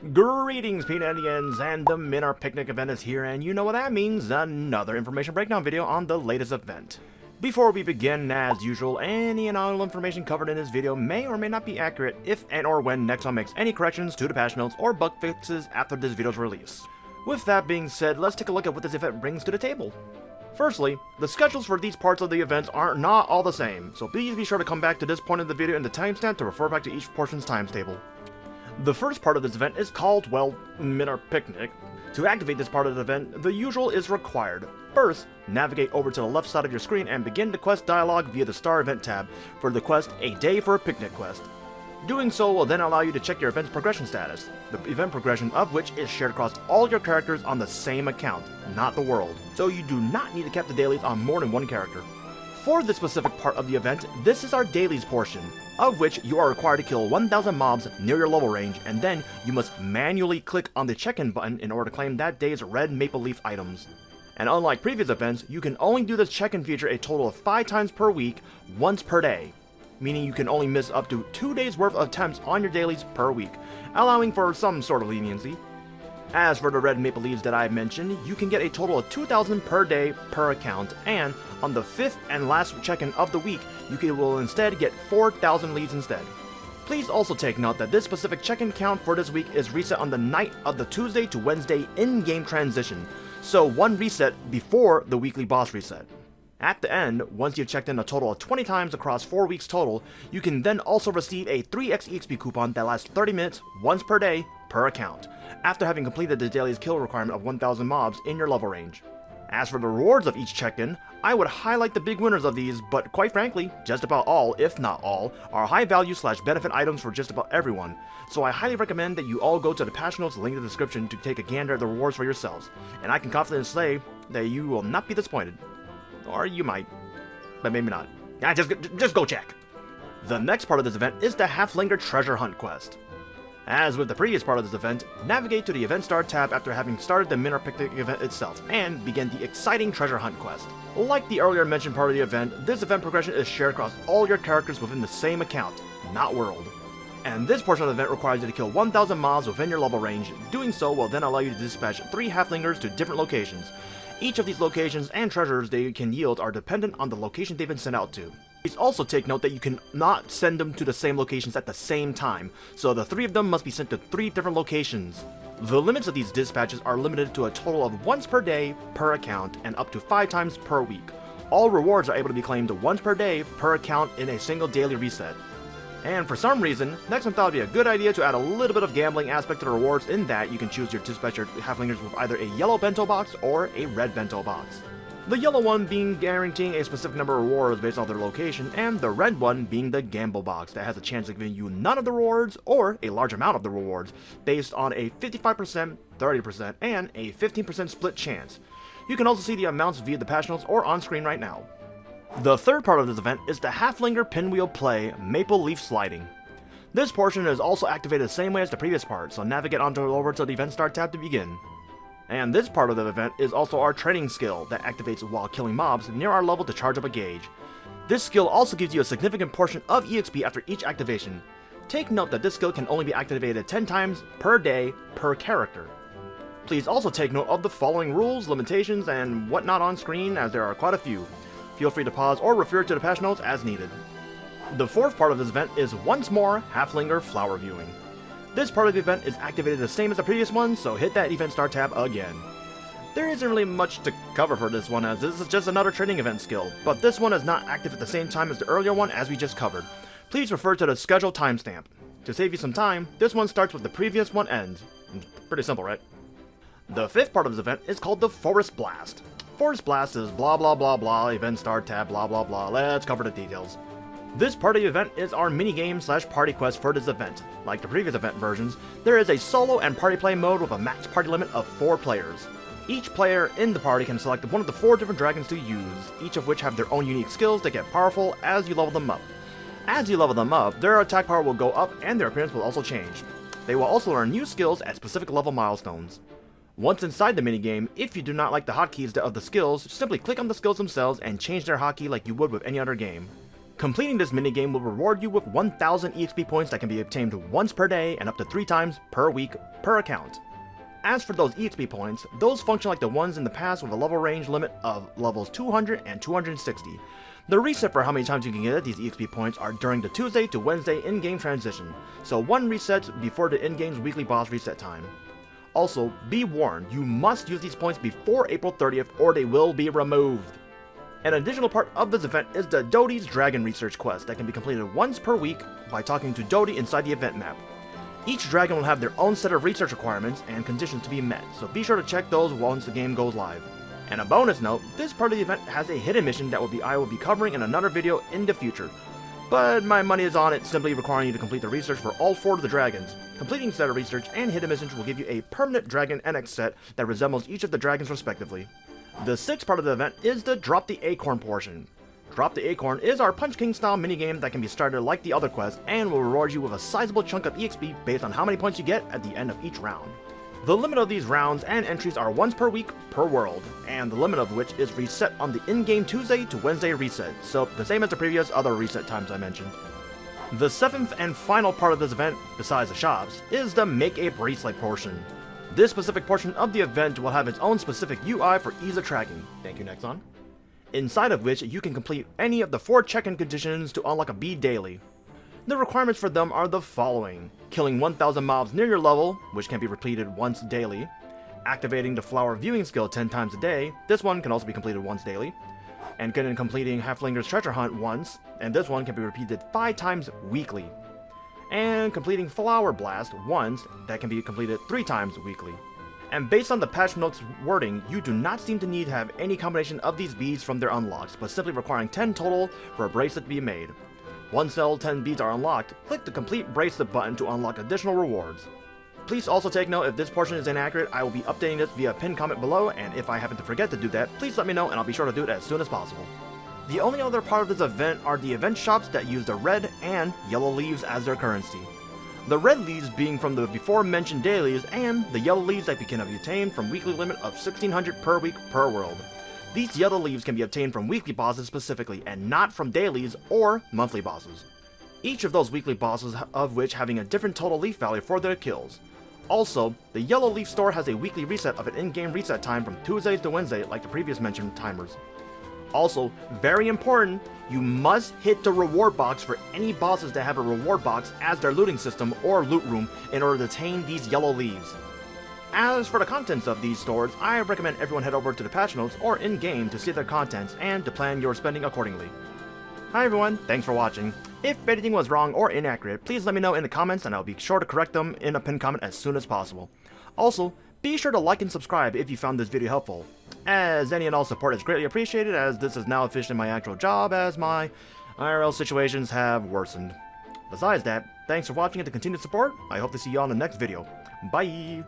Greetings, Peanuts, and the Minar Picnic event is here, and you know what that means, another information breakdown video on the latest event. Before we begin, as usual, any and all information covered in this video may or may not be accurate if and or when Nexon makes any corrections to the patch notes or bug fixes after this video's release. With that being said, let's take a look at what this event brings to the table. Firstly, the schedules for these parts of the events are not all the same, so please be sure to come back to this point of the video in the timestamp to refer back to each portion's times table. The first part of this event is called, well, Minar Picnic. To activate this part of the event, the usual is required. First, navigate over to the left side of your screen and begin the quest dialog via the Star Event tab for the quest A Day for a Picnic quest. Doing so will then allow you to check your event's progression status, the event progression of which is shared across all your characters on the same account, not the world, so you do not need to cap the dailies on more than one character. For this specific part of the event, this is our dailies portion, of which you are required to kill 1000 mobs near your level range, and then you must manually click on the check-in button in order to claim that day's red maple leaf items. And unlike previous events, you can only do this check-in feature a total of 5 times per week, once per day, meaning you can only miss up to 2 days worth of attempts on your dailies per week, allowing for some sort of leniency. As for the red maple leaves that I mentioned, you can get a total of 2,000 per day per account, and on the 5th and last check-in of the week, will instead get 4,000 leaves instead. Please also take note that this specific check-in count for this week is reset on the night of the Tuesday to Wednesday in-game transition, so one reset before the weekly boss reset. At the end, once you've checked in a total of 20 times across 4 weeks total, you can then also receive a 3x EXP coupon that lasts 30 minutes once per day per account, after having completed the daily's kill requirement of 1000 mobs in your level range. As for the rewards of each check-in, I would highlight the big winners of these, but quite frankly, just about all, if not all, are high value / benefit items for just about everyone, so I highly recommend that you all go to the patch notes link in the description to take a gander at the rewards for yourselves, and I can confidently say that you will not be disappointed. Or you might, but maybe not. Just go check. The next part of this event is the Halfinger treasure hunt quest. As with the previous part of this event, navigate to the Event Start tab after having started the Minar Picnic event itself, and begin the exciting treasure hunt quest. Like the earlier mentioned part of the event, this event progression is shared across all your characters within the same account, not world. And this portion of the event requires you to kill 1000 mobs within your level range. Doing so will then allow you to dispatch 3 Halflingers to different locations. Each of these locations and treasures they can yield are dependent on the location they've been sent out to. Please also take note that you cannot send them to the same locations at the same time, so the 3 of them must be sent to 3 different locations. The limits of these dispatches are limited to a total of once per day per account and up to 5 times per week. All rewards are able to be claimed once per day per account in a single daily reset. And for some reason, Nexon thought it would be a good idea to add a little bit of gambling aspect to the rewards in that you can choose your dispatcher halflingers with either a yellow bento box or a red bento box. The yellow one being guaranteeing a specific number of rewards based on their location, and the red one being the gamble box that has a chance of giving you none of the rewards or a large amount of the rewards based on a 55%, 30%, and a 15% split chance. You can also see the amounts via the patch notes or on screen right now. The third part of this event is the Halfinger Pinwheel Play Maple Leaf Sliding. This portion is also activated the same way as the previous part, so navigate over to the Event Start tab to begin. And this part of the event is also our training skill that activates while killing mobs near our level to charge up a gauge. This skill also gives you a significant portion of EXP after each activation. Take note that this skill can only be activated 10 times per day per character. Please also take note of the following rules, limitations, and whatnot on screen, as there are quite a few. Feel free to pause or refer to the patch notes as needed. The fourth part of this event is once more Halflinger Flower Viewing. This part of the event is activated the same as the previous one, so hit that Event Start tab again. There isn't really much to cover for this one, as this is just another training event skill, but this one is not active at the same time as the earlier one as we just covered. Please refer to the schedule timestamp. To save you some time, this one starts with the previous one ends. Pretty simple, right? The fifth part of this event is called the Forest Blast. Forest Blast is blah blah blah blah, Event Start tab blah blah blah, let's cover the details. This part of the event is our minigame / party quest for this event. Like the previous event versions, there is a solo and party play mode with a max party limit of 4 players. Each player in the party can select one of the 4 different dragons to use, each of which have their own unique skills that get powerful as you level them up. As you level them up, their attack power will go up and their appearance will also change. They will also learn new skills at specific level milestones. Once inside the minigame, if you do not like the hotkeys of the skills, simply click on the skills themselves and change their hotkey like you would with any other game. Completing this minigame will reward you with 1000 EXP points that can be obtained once per day and up to 3 times per week per account. As for those EXP points, those function like the ones in the past with a level range limit of levels 200 and 260. The reset for how many times you can get these EXP points are during the Tuesday to Wednesday in-game transition, so 1 resets before the in-game's weekly boss reset time. Also, be warned, you must use these points before April 30th or they will be removed. An additional part of this event is the Dodie's Dragon Research quest that can be completed once per week by talking to Dodie inside the event map. Each dragon will have their own set of research requirements and conditions to be met, so be sure to check those once the game goes live. And a bonus note, this part of the event has a hidden mission that I will be covering in another video in the future. But my money is on it simply requiring you to complete the research for all 4 of the dragons. Completing set of research and hidden missions will give you a permanent dragon NX set that resembles each of the dragons respectively. The 6th part of the event is the Drop the Acorn portion. Drop the Acorn is our Punch King style minigame that can be started like the other quests and will reward you with a sizable chunk of EXP based on how many points you get at the end of each round. The limit of these rounds and entries are once per week per world, and the limit of which is reset on the in-game Tuesday to Wednesday reset, so the same as the previous other reset times I mentioned. The 7th and final part of this event, besides the shops, is the Make a Bracelet portion. This specific portion of the event will have its own specific UI for ease of tracking, thank you Nexon, inside of which you can complete any of the 4 check-in conditions to unlock a bead daily. The requirements for them are the following: killing 1000 mobs near your level, which can be repeated once daily, activating the flower viewing skill 10 times a day, this one can also be completed once daily, and completing Halfinger's treasure hunt once, and this one can be repeated 5 times weekly, and completing Flower Blast once, that can be completed 3 times weekly. And based on the patch notes wording, you do not seem to need to have any combination of these beads from their unlocks, but simply requiring 10 total for a bracelet to be made. Once all 10 beads are unlocked, click the Complete Bracelet button to unlock additional rewards. Please also take note if this portion is inaccurate, I will be updating this via a pinned comment below, and if I happen to forget to do that, please let me know and I'll be sure to do it as soon as possible. The only other part of this event are the event shops that use the red and yellow leaves as their currency. The red leaves being from the before mentioned dailies, and the yellow leaves that can be obtained from weekly limit of 1600 per week per world. These yellow leaves can be obtained from weekly bosses specifically, and not from dailies or monthly bosses. Each of those weekly bosses of which having a different total leaf value for their kills. Also, the Yellow Leaf store has a weekly reset of an in-game reset time from Tuesdays to Wednesday like the previous mentioned timers. Also, very important, you must hit the reward box for any bosses that have a reward box as their looting system or loot room in order to attain these yellow leaves. As for the contents of these stores, I recommend everyone head over to the patch notes or in-game to see their contents and to plan your spending accordingly. Hi everyone, thanks for watching. If anything was wrong or inaccurate, please let me know in the comments and I'll be sure to correct them in a pinned comment as soon as possible. Also, be sure to like and subscribe if you found this video helpful, as any and all support is greatly appreciated, as this is now officially my actual job as my IRL situations have worsened. Besides that, thanks for watching and the continued support. I hope to see you on the next video. Bye!